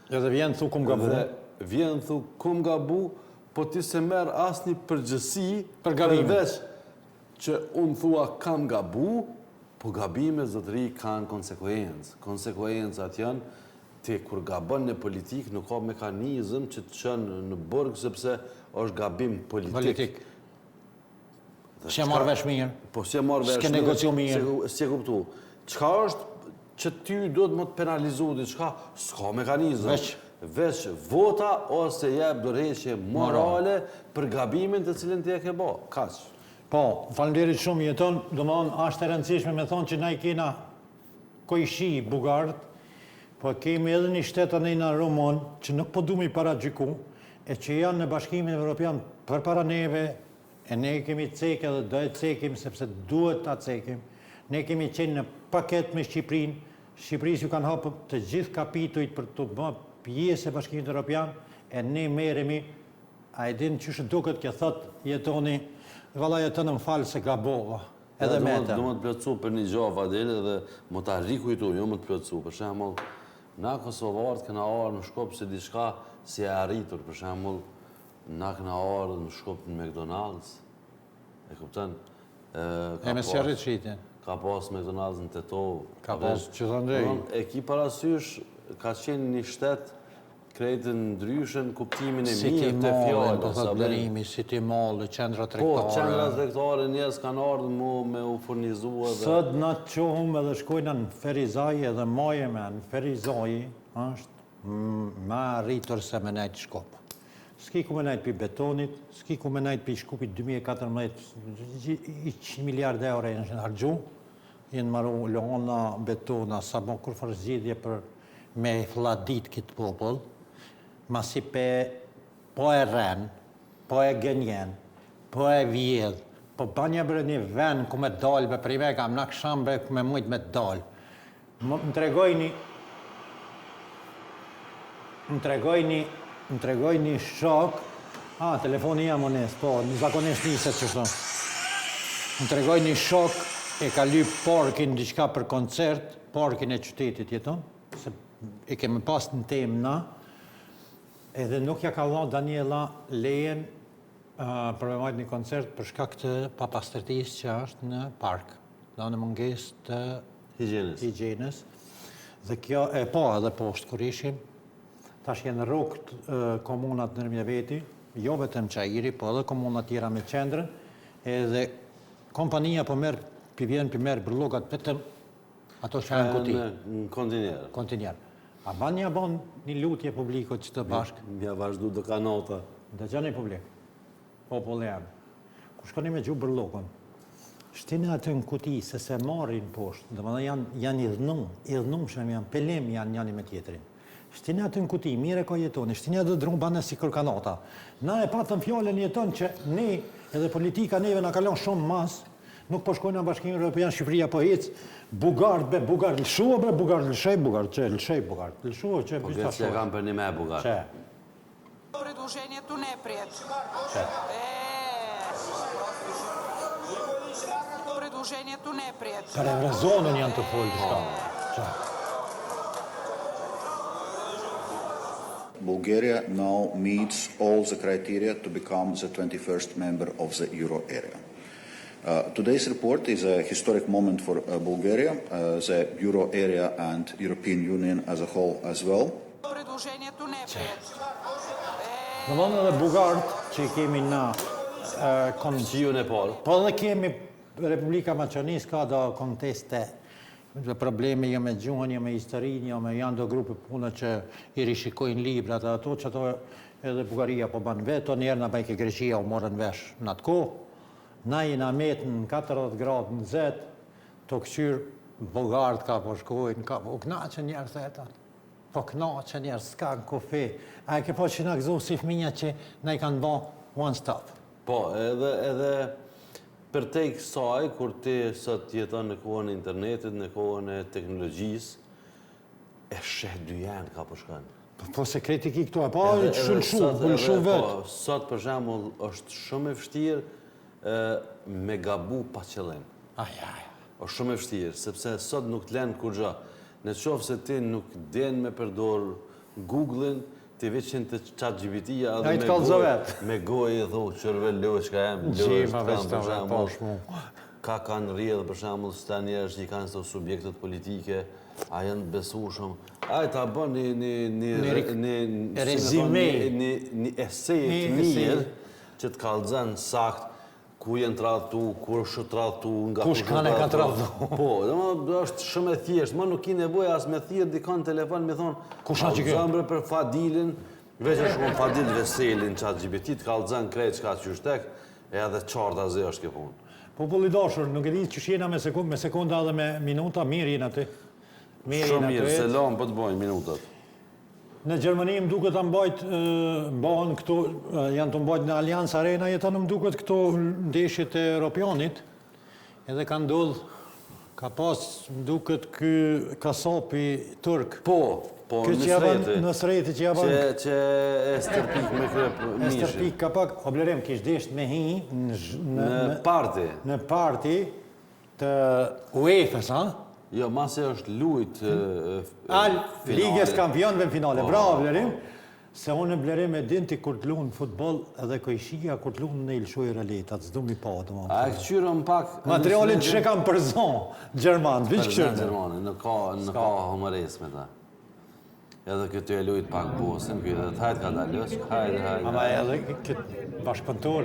Speaker 1: Edhe vjen thu kum gabu.
Speaker 2: Vjen thu kum gabu, po ti se merë asë një përgjësi
Speaker 1: për gabime.
Speaker 2: Përveç që unë thua kam gabu, po gabime zotëri kanë konsekuencë. Konsekuencat janë ti kur gabon në politikë nuk ka mekanizëm që të qënë në burg sepse është gabim politik.
Speaker 1: S'e marrë vesh mirë.
Speaker 2: Po s'e marrë vesh mirë.
Speaker 1: S'ke negociu mirë.
Speaker 2: S'e kuptu. Çka është që ty duhet më të penalizu diçka? S'ka mekanizëm. Veç vota ose jep dorëheqje morale për gabimin të cilin ti e ke bë. Kaq.
Speaker 1: Po, faleminderit shumë jeton, domethënë është e rëndësishme me thonë që na i kena kojshi bugart. Po kemi edhe një shtetën e në Romon që nuk po du mi paragjyku e që janë në Bashkimin Evropian për para neve e ne kemi cekë edhe do e cekim sepse duhet ta cekim. Ne kemi qenë në paket me Shqipërinë. Shqipërisë ju kanë hapë të gjithë kapitujt për të bë pjesë e Bashkimit Evropian e ne merremi a e din çështë duket që thot jetoni valla jetën më falë se gabova. edhe meta.
Speaker 2: Do më të plotësu për një gjë Fadele dhe më ta rikujtu, jo më të plotësu. Për shembull, na kosovarët kena ardhur në Shkop se diçka si e arritur, për shembull, na kena ardhur në Shkop në McDonald's. E kupton?
Speaker 1: E me si arrit shite.
Speaker 2: Ka pas McDonald's në Tetov.
Speaker 1: Ka pas që të ndrej.
Speaker 2: E ki parasysh, ka qenë një shtet krejtë ndryshën kuptimin e mirë të fjallë.
Speaker 1: Po thot blerimi, City Mall, qendra
Speaker 2: Po,
Speaker 1: tregtare.
Speaker 2: qendra tregtare njerëz kanë ardhur me u furnizua dhe...
Speaker 1: Sot na të qohëm edhe shkojna në Ferizaj edhe maje me në Ferizaj është ma rritur se me najtë Shkop. S'ki ku me najtë pi betonit, s'ki ku me najtë pi Shkopit 2014, 100 miliard euro e në hargju, jenë maru lohona, betona, sa bon kur farë zgjidhje për me fladit këtë popull, masi po e ren, po e gënjen, po e vjedh, po banja bërë një ven ku me dalë, be prime kam në kshambe ku me mujt me dalë. Më tregoj një shok, telefoni jam ones, po, në zakonisht niset që shto. Më tregoj një shok, e ka lyp porkin diçka për koncert, porkin e qytetit jeton, se e kemi pas në temë na, edhe nuk ja ka dhënë Daniela lejen për me majtë një koncert për shkak të papastërtisë që është në park, në mungesë të higjienës. Dhe kjo, edhe poshtë kur ishim, tash jenë rrugët komunat në Nërmjeveti, jo vetëm Çajiri, po edhe komunat tjera me qendrën, edhe kompania po merr brullogat vetëm ato që janë kuti.
Speaker 2: Në
Speaker 1: kontinjer. A ban një bon një lutje publikot që të bashkë?
Speaker 2: Mja vazhdu do kanota.
Speaker 1: Dhe gjani publik, popull jam. Ku shkoni me gjuhë brllokon, shtini atë në kuti se se marrin poshtë, dhe më dhe janë idhnumshëm, janë pelem janë njani me tjetërin. Shtini atë në kuti, mire ka jetoni, shtini atë drumë banë si kër kanota. Na e patëm fjallën jeton që ne, edhe politika neve në kalon shumë mas, nuk po shkojnë në Bashkimin Evropian, Shqipëria po ecë, Bugard, lëshua, Bugard, lëshej, Bugard, lëshua, që
Speaker 2: Po këtë që e kam për një me Bugard.
Speaker 1: Që?
Speaker 7: Предложението не е прието.
Speaker 1: Че?
Speaker 7: Предложението не е прието.
Speaker 1: Për Eurozonën janë të folë shka. Që?
Speaker 8: Bulgaria now meets all the criteria to become the 21st member of the euro area. Today's report is a historic moment for Bulgaria, the euro area and European Union as a whole as well.
Speaker 7: Предложението не е прието.
Speaker 1: Në mënë edhe Bugard që i kemi na
Speaker 2: Shiu në parë.
Speaker 1: po edhe kemi Republika Maqonis ka do konteste dhe probleme jo me gjuhën, jo me historinë, jo me janë do grupe puna që i rishikojnë librat dhe ato që ato edhe Bugaria po banë veto, njerë në bajke Greqia u morën vesh në atë kohë. Na i na metë në 40 gradë në zetë, të këqyrë Bugard ka po shkojnë, ka po knaqën njerë theta. Po knaqën njerë, s'ka në kofi. A e ke po që në gëzu si fëminja që na i kanë bo one stop.
Speaker 2: Po, edhe për te i kësaj, kur ti sot jeton në kohën e internetit, në kohën e teknologjisë, e sheh dy janë ka po shkanë.
Speaker 1: Po se kritik i këtu, po shumë vetë.
Speaker 2: Sot, për shembull, është shumë e vështirë me gabu pa qëllim. është shumë e vështirë, sepse sot nuk të lenë kur gjë. Në qofë se ti nuk den me përdor Google-in, ti veçin të ChatGPT-ja edhe me gojë e thonë qërve lojë që ka jemë, ka kanë rrjedhë për shembull se tani është i kanë këto subjektet politike, a janë besueshëm. Ai ta bën një rezime, një esej të mirë që të kallëzon sakt ku jenë tratu, kur është tratu, nga
Speaker 1: kush kanë ka tratu.
Speaker 2: Po, është shumë e thjeshtë, më nuk ki nevojë as me thirr dikon telefon me thon
Speaker 1: kush ka
Speaker 2: zëmbre për Fadilin, veç është Fadil Veselin ChatGPT të kallëzon krejt çka qyshtek, edhe çorta zë është kjo punë.
Speaker 1: Populli dashur, nuk e di që jena me sekonda dhe me minuta, mirë jena ty.
Speaker 2: Shumë mirë, selam po të bojnë minutat.
Speaker 1: Në Gjermani më duket të mbajnë këto, janë të mbajt në Allianz Arena, jetë më duket këto ndeshjet e Europianit, edhe ka ndodh, ka pas më duket ky kasapi turk.
Speaker 2: Po,
Speaker 1: në sreti që jaban...
Speaker 2: Që e stërpik me krep mishin.
Speaker 1: E stërpik ka pak, oblerim, kish desht me hi
Speaker 2: në parti.
Speaker 1: Në parti, të UEFA-s, ha?
Speaker 2: Jo, masi është lujt
Speaker 1: Ligës kampionëve në finale. Bravo, Blerim. Se unë Blerim e din ti kur të lunë futbol edhe kojshia kur të lunë në ilshoj relit, atë s'du mi pa, të më.
Speaker 2: A e këqyrën pak...
Speaker 1: Materialin që kam për zonë, Gjermanë, vishë këqyrën.
Speaker 2: Gjermanë, në ka humoresme ta. Edhe këtë e lujt pak bosin, këtë dhe të hajtë ka dalës, hajtë.
Speaker 1: Ama edhe këtë bashkëpuntor,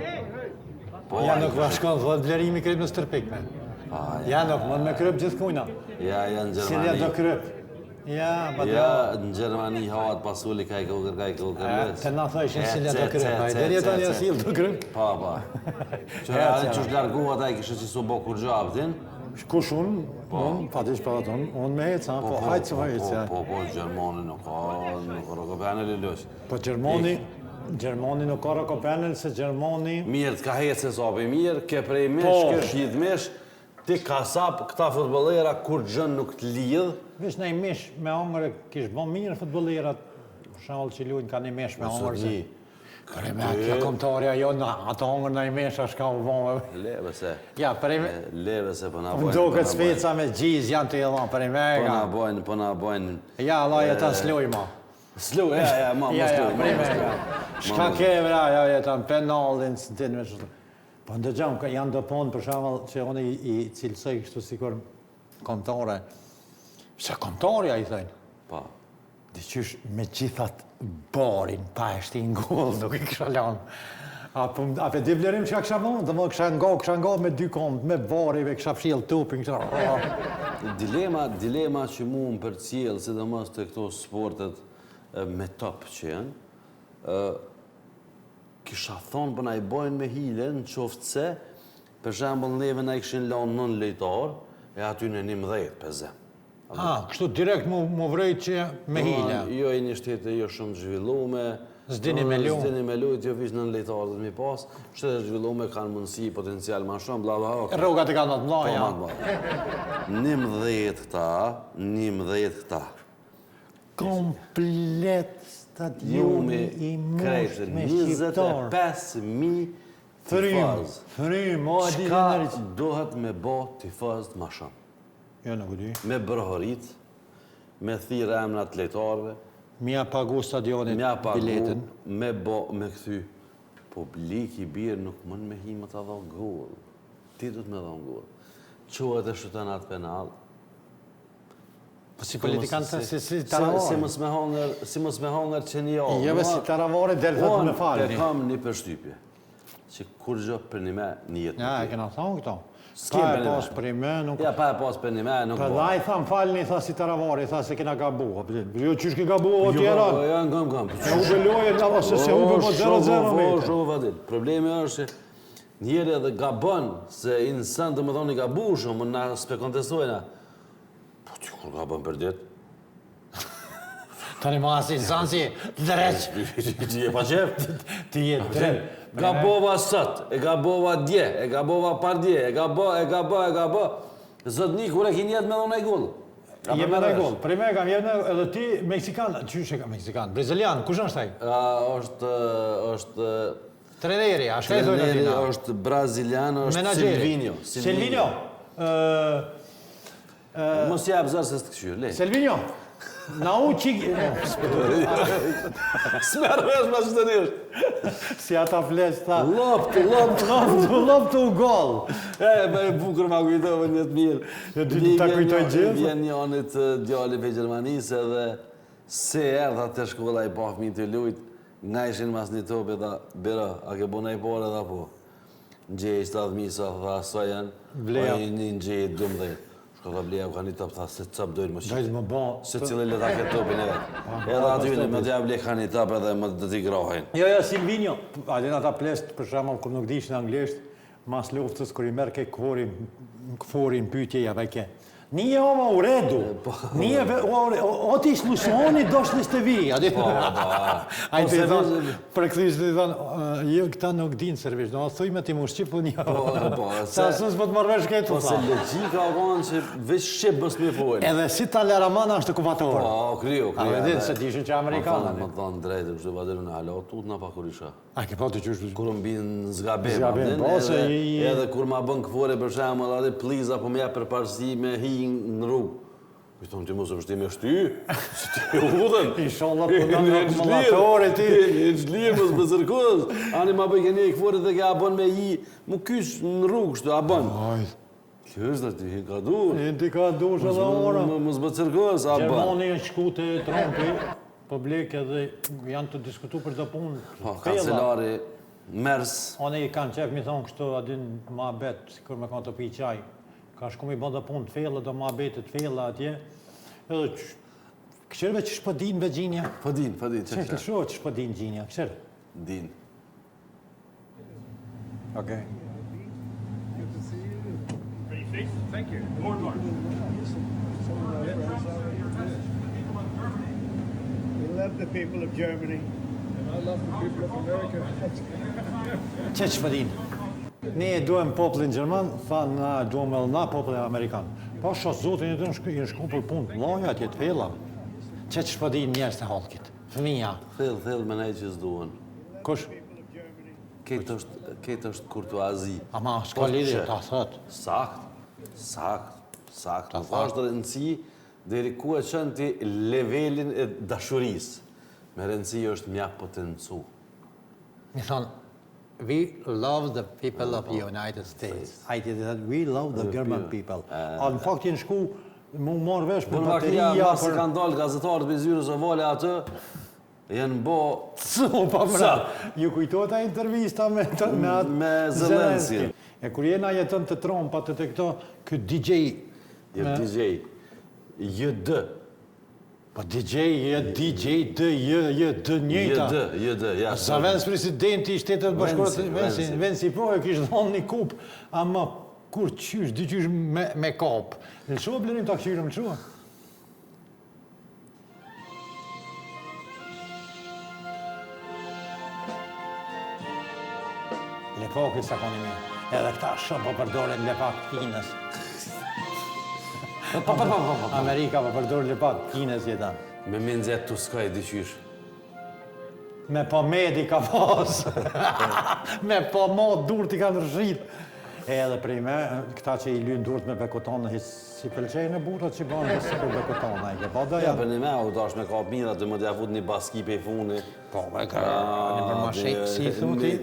Speaker 1: ja nuk bashkon, dhe Blerimi kryp në stërpikme. Ja nuk, më me kryp gjithë kujna.
Speaker 2: Ja, në Gjermani.
Speaker 1: Cilja do kryp. Ja,
Speaker 2: në Gjermani havat pasuli ka i kokër.
Speaker 1: Të na thëshin cilja do kryp, dhe një të një asil do kryp.
Speaker 2: Pa. Qëra që është largohat a i kështë që su bo kur gjabëtin.
Speaker 1: Kush unë, pa ti shparat unë me heca, po hajtë që hajtë.
Speaker 2: Po, Gjermani nuk ka rokopenel i lësh.
Speaker 1: Po Gjermani nuk ka rokopenel, se Gjermani...
Speaker 2: Mirë, t'ka hecë e sopi mirë, ke prej mesh, ke shqit mesh, ti ka sapë këta futbolera kur gjën nuk t'lidhë.
Speaker 1: Vish në i mesh me hongër kishë bon mirë futbolerat, shallë që lujnë ka një mesh me hongër se... Kërë me kjo komtarja jo, ato hongër në i mesh a shka u bonë.
Speaker 2: Leve se.
Speaker 1: Ja, për i me...
Speaker 2: Leve se për na bojnë.
Speaker 1: Më do këtë sfeca me gjizë janë të jedhon, për i me...
Speaker 2: Për na bojnë...
Speaker 1: Ja, Allah jetë në sluj, ma.
Speaker 2: Sluj, ja, ma, më sluj.
Speaker 1: Për i me... Shka ke, vra, ja, jetë në penalin, së të me shtu. Po ndëgjam, janë do ponë, për shamëll, që unë i cilësoj kështu sikur komtare. Se komtarja, i thëjnë.
Speaker 2: Pa.
Speaker 1: Diqysh me gjithat barin, pa e shti ngollë, nuk i kësha lanë. A pe di Blerim që ka kësha bënë, dhe më kësha nga me dy kompë, me barive, kësha fshil tupin, kësha...
Speaker 2: Dilema që mu më për cilë, si dhe mës të këto sportet me top që janë, kisha thonë për na i bojnë me hile në qoftë se, për shembull neve na i këshin lanë 9 lejtar, e aty në 11 për zemë.
Speaker 1: Kështu direkt mu vrejt që me hile.
Speaker 2: Jo e një shtetë jo shumë zhvillume.
Speaker 1: Zdini me lu.
Speaker 2: Zdini me lu, jo vish në lejtarët mi pas. Shtetë zhvillume kanë mundësi, potencial ma shumë, bla bla.
Speaker 1: Rrugat e kanë atë mlaja.
Speaker 2: 11 këta.
Speaker 1: Komplet stadioni i mështë me shqiptarë.
Speaker 2: 25.000 tifaz.
Speaker 1: Frym, o adi
Speaker 2: Qka
Speaker 1: në
Speaker 2: dohet me bo tifaz ma shumë?
Speaker 1: Jo, nuk u di.
Speaker 2: Me bërhorit, me thirë emnat lejtarve,
Speaker 1: Mja pagu stadionit biletin.
Speaker 2: me këthy. Publik i birë nuk mën me hi më të dhonë gurë. Ti du të me dhonë gurë. Quat e shëtënat penal.
Speaker 1: Po si politikanë të si taravore.
Speaker 2: Si mos me hongër që një orë.
Speaker 1: Jeve si taravore del thëtë me falë.
Speaker 2: Unë e kam një përshtypje. Që kur gjë për një me një jetë.
Speaker 1: Ja, e kena thonë këto. Pa e pas për i me, nuk...
Speaker 2: Ja, pa e pas për një me, nuk
Speaker 1: Për
Speaker 2: bo.
Speaker 1: da i thamë falni, tha si taravore, tha se kena gabu. Jo, qysh ki gabu o tjera?
Speaker 2: Jo, ngëm.
Speaker 1: E u bëlloje, ose se u bëlloje 0-0 me te.
Speaker 2: Shumë vadil. Problemi është që njeri edhe gabon, se insan të më thonë i gabu shumë, më na s'pe kontestojna. Po ty kur gabon për ditë?
Speaker 1: Tani ma si, zansi, dreq.
Speaker 2: Ti je pa qef?
Speaker 1: Ti je dreq.
Speaker 2: Gabova sot, e gabova dje, e gabova par dje, e gabo. Zotni, kur e ki njetë me dhona i gullë.
Speaker 1: Je me dhe gullë. Për i me kam jetë edhe ti Meksikan, qysh e ka Meksikan? Brazilian, kush është taj?
Speaker 2: është...
Speaker 1: Treneri, a shka i dojnë atina?
Speaker 2: është brazilian, është
Speaker 1: Menageri. Silvinio.
Speaker 2: Mos jabë zërë se së të këshyrë, lej.
Speaker 1: Silvinio. Na u qik...
Speaker 2: Smerë vesh ma që të njështë.
Speaker 1: Si ata flesh, tha...
Speaker 2: Loptë
Speaker 1: u gol.
Speaker 2: E bukur ma kujtojë një të mirë.
Speaker 1: Ta kujtoj gjithë?
Speaker 2: Vjen një anit djalli për Gjermanisë edhe se erdha të shkolla i pa fëmi të lujt, nga ishin mas një topi dhe bira, a ke bona i pare dhe po. Në gjejë të adhmisa, tha, sa janë,
Speaker 1: Bleja.
Speaker 2: Një gjejë 12. Shko të bleja u ka një top, tha, se cap dojnë më
Speaker 1: Dojnë më bo.
Speaker 2: Se cilë le ta ke topin e vetë. Edhe aty në me t'ja blej ka një top edhe më të t'i grohin.
Speaker 1: Jo, Silvinio. Adin ata plest, për shembull, kur nuk dishin anglisht, mas luftës, kur i merë ke këforin pytje, ja ke. Nije ova u redu. Nije, o ti slušoni došli ste vi. Ajde të thonë, për këthish të thonë, jo këta nuk dinë servisht, do thuj me ti mu shqipu një. Sa sus po të marrësh këtë
Speaker 2: Po se logjika o kanë që veç shqip bës me folë.
Speaker 1: Edhe si ta Laramana është okupator.
Speaker 2: Po, kriju.
Speaker 1: A vedin se dishin që Amerikanët.
Speaker 2: Më thonë drejtë, kështu vaderu në alo, tut na pa kurisha.
Speaker 1: A ke po të qysh?
Speaker 2: Kur më binë zgabim,
Speaker 1: Zgabim, po, se
Speaker 2: edhe kur ma bën këfore për shembull, atë pliza po më jap përparësi me hi në rrugë. Mi thonë që mos e vështi me shty, që ti udhën.
Speaker 1: Inshallah të në akumulatore ti.
Speaker 2: E shlirë mos më zërkuz. Ani ma bëj keni e këfore dhe ka bën me hi, mu kysh në rrugë shtu, a bën. Kjo është dhe ti ka dur.
Speaker 1: Ti ka dur që dhe ora.
Speaker 2: Mos më zërkuz, a bën.
Speaker 1: Gjermani e shku të Trumpi, publik edhe janë të diskutu për të punë.
Speaker 2: Po, kancelari, mers.
Speaker 1: One i kanë qef, mi thonë kështu, adin ma bet, si kur me kanë të pi qaj. Ka shku mi bënda punë të fellë, do ma betë të fellë atje. Edhe këshirëve që shpëdin Virginia?
Speaker 2: Fëdin,
Speaker 1: Që të shohë që shpëdin Gjinja, këshirë?
Speaker 2: Din.
Speaker 1: Okej.
Speaker 9: Thank you. More Mark. We love the people of Germany. And I love the people of America.
Speaker 1: Që shpëdin? Ne e duhem popullin Gjerman, tha na duhem edhe na popullin Amerikan. Po shos zotin e të në shku për punë, loja atje të fella. Që shpëdin njerës të halkit? Fëmija.
Speaker 2: Thell me nej që s'duhen.
Speaker 1: Kush?
Speaker 2: Këtë është kurtuazi.
Speaker 1: Ama, s'ka lidhje, ta thët.
Speaker 2: Sakt. Nuk është rëndësi deri ku e qënë ti levelin e dashurisë. Me rëndësi është mjak potencu.
Speaker 1: Mi thonë, we love the people of the United States. I did that, we love the German people. A në fakt jenë shku, mu marrë vesh për bateria,
Speaker 2: Mas
Speaker 1: për...
Speaker 2: kanë dalë gazetarët për zyrës o vole atë, jenë bo...
Speaker 1: Pa mëra, ju kujtojt a intervista me
Speaker 2: Zelenski.
Speaker 1: E kur jena jetën të Trumpat të këto, këtë DJ...
Speaker 2: Je DJ, JD.
Speaker 1: Pa DJ, dë njëta.
Speaker 2: JD, ja.
Speaker 1: Sa vens presidenti i shtetet bashkuar, Vensi po e kishtë dhonë një kup, ama kur qysh, dy qysh me kap. Në shumë blenim të akëshirëm, në shumë. Lepaki sa koni mi, edhe këta shumë po përdoren lepak Kinës. Amerika po përdor lepak Kinës jetan.
Speaker 2: Me minzet të skaj dyqysh.
Speaker 1: Me po medi ka pas. Me po mo dur t'i kanë rëshit. Edhe prej me, këta që i lynë durët me bekotonë, si pëlqejnë e burat që banë si për bekotonë.
Speaker 2: Ja, për një me, u dash me kap mira të më t'ja fut një baski pe funi.
Speaker 1: Po, me ka një për ma shekë, si thuti?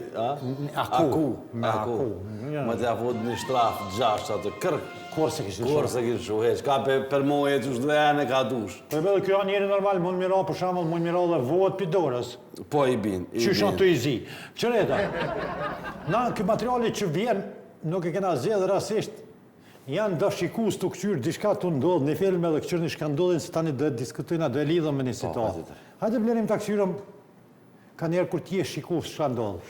Speaker 1: Aku.
Speaker 2: Më t'ja fut një shtraf, gjasht atë kërk.
Speaker 1: Korse kishë shumë.
Speaker 2: Korse kishë shumë, heq, ka për moje që është dhe e ka dush.
Speaker 1: Po e bedhe kjo njeri normal, mund mira për shambull, mund mira dhe vot për dorës.
Speaker 2: Po i bin.
Speaker 1: Që shon të i zi. Qëreta, na kë materiali që vjen, nuk e kena zedhe rasisht, janë dëshikus të këqyrë, diçka të ndodhë, një filme dhe këqyrë një shka ndodhin, se tani dhe diskutojna, dhe lidhëm me një situatë. Hajde blerim të këqyrëm, ka njerë kur t'je shikus shka ndodhë.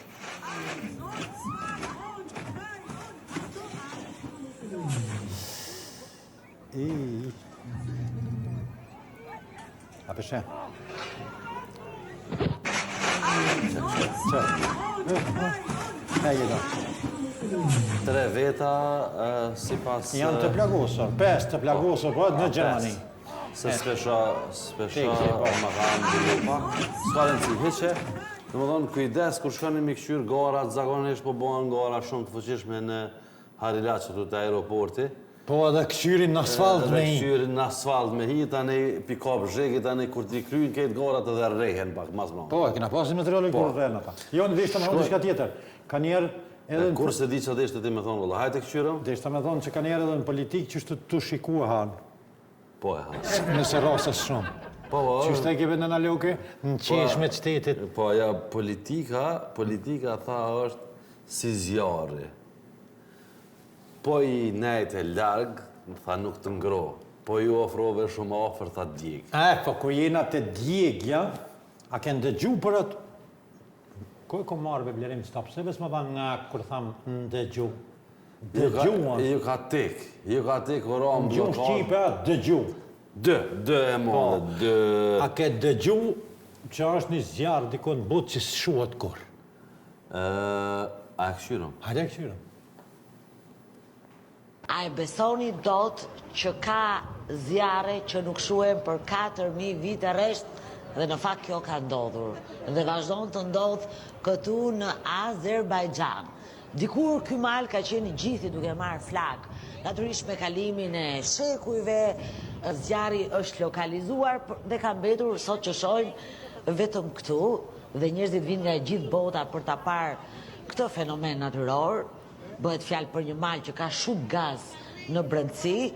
Speaker 1: A përshë? Që? E gjitha.
Speaker 2: 3 veta, si pas...
Speaker 1: Janë të plagosër, 5 të plagosër, po në Gjermani.
Speaker 2: Se s'pesha ma kanë dhe pak. S'ka rëndësi, heqe. Në më thonë, kujdes, kur shkoni mi këqyrë garat, zakonisht po bëhen gara shumë të fëqishme në Harilaqët të aeroporti.
Speaker 1: Po edhe këqyrin në asfalt me hi.
Speaker 2: Këqyrin në asfalt me hi, tani pikap zhegi, tani kur t'i kryin këtë garat edhe rehen pak, mas më.
Speaker 1: Po, e kena pasin materialin kur rehen ata. Jo, në dishtë me thonë diçka tjetër. Ka njerë edhe...
Speaker 2: Kur se di që dishtë ti me thonë, vëlla, hajte këqyrëm?
Speaker 1: Dishtë me thonë që ka njerë edhe në politikë që shtë të shikua hanë.
Speaker 2: Po e hanë.
Speaker 1: Nëse rasës shumë.
Speaker 2: Po,
Speaker 1: që shtë e kebe në naloke, në qeshme të shtetit.
Speaker 2: Po, ja, politika tha është si zjarri. Po i nejt e largë, tha nuk të ngro. Po ju ofrove shumë ofër, tha djeg.
Speaker 1: Po kur jena të djegja, a kënë dëgju për atë? Ko e ko marrë be blerim stop, se bes më ban nga kur thamë në dëgju. Dëgjuan.
Speaker 2: Ju ka tek, ora më
Speaker 1: Gjuhë Shqipe, dëgju.
Speaker 2: Dë e modhe, dë...
Speaker 1: A ke dëgju që është një zjarë dikon botë që shuat kur?
Speaker 2: A e këshyrëm?
Speaker 1: Hajde këshyrëm.
Speaker 10: A e besoni dot që ka zjarre që nuk shuhen për 4.000 vite resht dhe në fakt kjo ka ndodhur dhe vazhdon të ndodh këtu në Azerbajxhan. Dikur ky mal ka qenë gjithi duke marrë flak, natyrisht me kalimin e shekujve, zjarri është lokalizuar dhe ka mbetur sot që shohim vetëm këtu dhe njerëzit vinë nga gjithë bota për ta parë këtë fenomen natyror. Bëhet fjalë për një mal që ka shumë gaz në brendësi,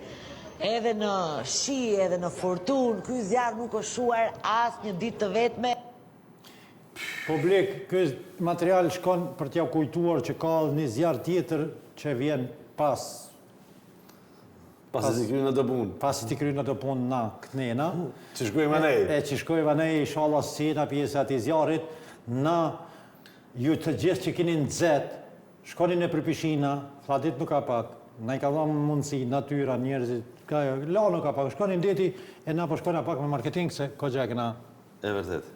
Speaker 10: edhe në shi, edhe në fortun, ky zjarr nuk është shuar asnjë ditë të vetme.
Speaker 1: Publik, ky material shkon për t'ja kujtuar që ka një zjarr tjetër që vjen pas
Speaker 2: Pasi t'i krynë në të punë.
Speaker 1: Pasi t'i krynë në të punë na këtnena.
Speaker 2: Që shkojmë nej.
Speaker 1: E që shkojmë nej, inshallah sena pjesë ati zjarit, na ju të gjithë që keni nxet, shkoni në përpishina, flatit nuk ka pak, na i ka dhamë mundësi, natyra, njerëzit, la nuk ka pak, shkoni në deti, e na po shkojna pak me marketing, se ko gjë e këna.
Speaker 2: E vërtet.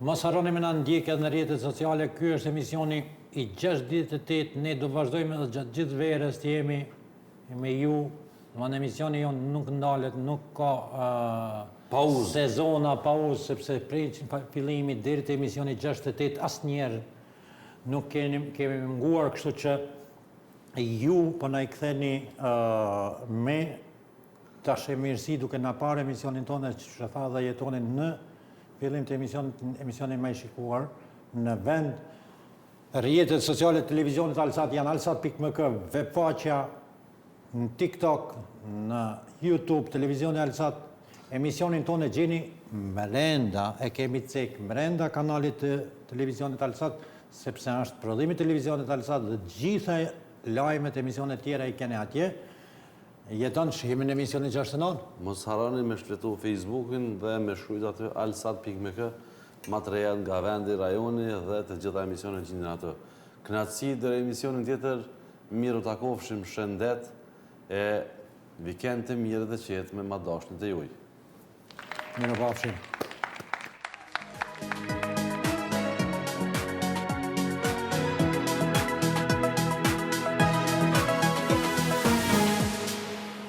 Speaker 1: Mos harroni me na ndjekë edhe në rrjetet sociale, ky është emisioni i 68, ne do vazhdojmë edhe gjatë gjithë verës të jemi me ju, në emisioni jonë nuk ndalet, nuk ka
Speaker 2: pauzë.
Speaker 1: Sezona, pauzë, sepse prej fillimit deri te emisioni 68 asnjëherë nuk kemi munguar, kështu që ju po na i ktheni me tash e mirësi duke na parë emisionin tonë që tha dhe jetonin në fillim të emisionin më i shikuar në vend rrjetet sociale të televizionit Alsat janë alsat.mk, webfaqja në TikTok, në YouTube, televizioni Alsat. Emisionin tonë e gjeni mrenda, e kemi cek mrenda kanalit të televizionit Alsat, sepse është prodhimi televizionit Alsat dhe gjitha lajmet e emisionet tjera i kene atje. Jeton shihimin e emisionin 69.
Speaker 2: Mos harroni me shfletu Facebookin dhe me shkruajt aty alsat.mk, material nga vendi, rajoni dhe të gjitha emisionet gjendin aty. Kënaqësi deri emisionin tjetër, miru takofshim, shëndet e vikend të mirë dhe qetë me madashnit e juaj.
Speaker 1: Mirë pafshim.